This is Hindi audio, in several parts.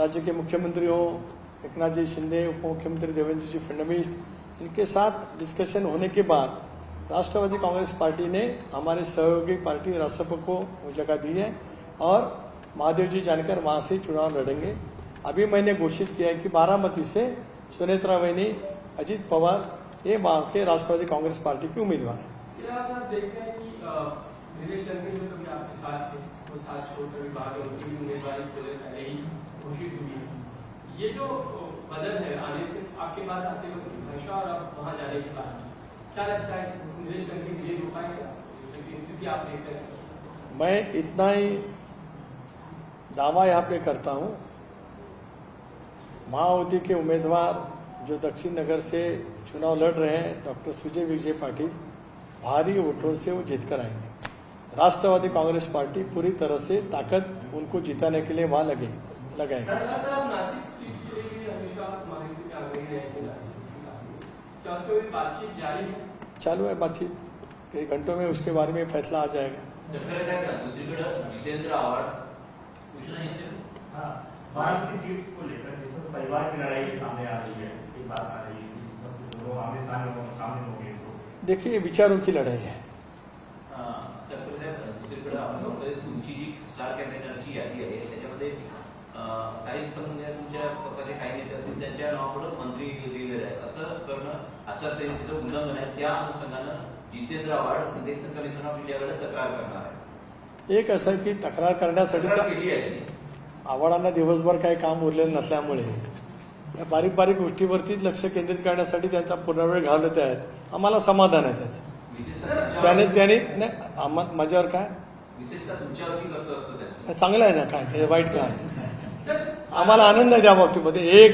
राज्य के मुख्यमंत्री हों एकनाथ जी शिंदे, उप मुख्यमंत्री देवेंद्र जी फडणवीस, इनके साथ डिस्कशन होने के बाद राष्ट्रवादी कांग्रेस पार्टी ने हमारे सहयोगी पार्टी रासप को वो जगह दी है और महादेव जी जानकर वहां से चुनाव लड़ेंगे। अभी मैंने घोषित किया है कि बारामती से सुनेत्रा वहिनी, अजित पवार ये वहां के राष्ट्रवादी कांग्रेस पार्टी के उम्मीदवार हैं। दिनेश लंकेश जो कभी आपके साथ थे वो साथ छोड़कर भी बाहर उनकी भी उम्मीदवारी पहले ही घोषित हुई है। ये जो बदल है आने से आपके पास आते वक्त की भाषा और अब वहां जाने के बाद क्या लगता है कि दिनेश लंकेश ये हो पाएगा जिसकी स्थिति आप देखते हैं? मैं इतना ही दावा यहाँ पे करता हूँ, मायावती के उम्मीदवार जो दक्षिण नगर से चुनाव लड़ रहे हैं डॉक्टर सुजय विजय पाटिल, भारी वोटों से वो जीत कर आएंगे। राष्ट्रवादी कांग्रेस पार्टी पूरी तरह से ताकत उनको जिताने के लिए वहां लगाएंगे। चालू है बातचीत, कई घंटों में उसके बारे में फैसला आ जाएगा। जितेंद्र आवाज की सीट को लेकर जिस परिवार की लड़ाई सामने आ रही है, एक बात आ रही है कि दोनों आमने सामने हो गए तो देखिए विचारों की लड़ाई है। दुसरीकडे आपण तुमची जी स्टार कॅम्पेनरची यादी आहे त्याच्यामध्ये काही समजा तुमच्या पक्षाचे काही नेते असतील त्यांच्या नावापुढे मंत्री लिहिलेले आहे, असं करणं आचारसंहितेचं उल्लंघन आहे। त्या अनुषंगानं जितेंद्र आव्हाड प्रदेश कमिशन ऑफ इंडियाकडे तक्रार करणार आहे। एक असं की तक्रार करण्यासाठी केली आहे आव्हाडांना दिवसभर काही काम उरलेलं नसल्यामुळे या बारीक बारीक गोष्टीवरतीच लक्ष केंद्रित करण्यासाठी त्यांचा पूर्ण वेळ घालवत आहेत। आम्हाला समाधान आहे त्याचं। त्याने माझ्यावर काय चांगलं आहे ना, काय ते वाईट काय? आम्हाला आनंद आहे त्या बाबतीमध्ये। एक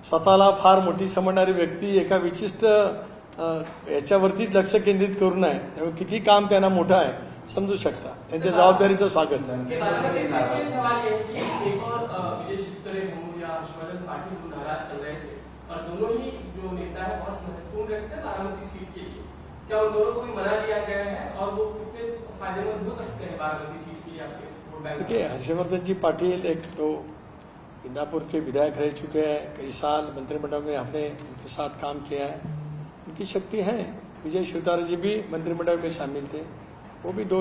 स्वतःला फार मोठी समजणारी व्यक्ती एका विशिष्ट याच्यावरतीच लक्ष केंद्रित करू नये, त्यामुळे किती काम त्यांना मोठं आहे समजू शकता। त्यांच्या जबाबदारीचं स्वागत। क्या उन दोनों को भी मना लिया गया है और वो कितने फायदेमंद हो सकते हैं बारामती सीट के लिए आपके वोट बैंक? देखिए हर्षवर्धन जी पाटिल एक तो इंदापुर के विधायक रह चुके हैं, कई साल मंत्रिमंडल में हमने उनके साथ काम किया है, उनकी शक्ति है। विजय शिवतारे जी भी मंत्रिमंडल में शामिल थे, वो भी 2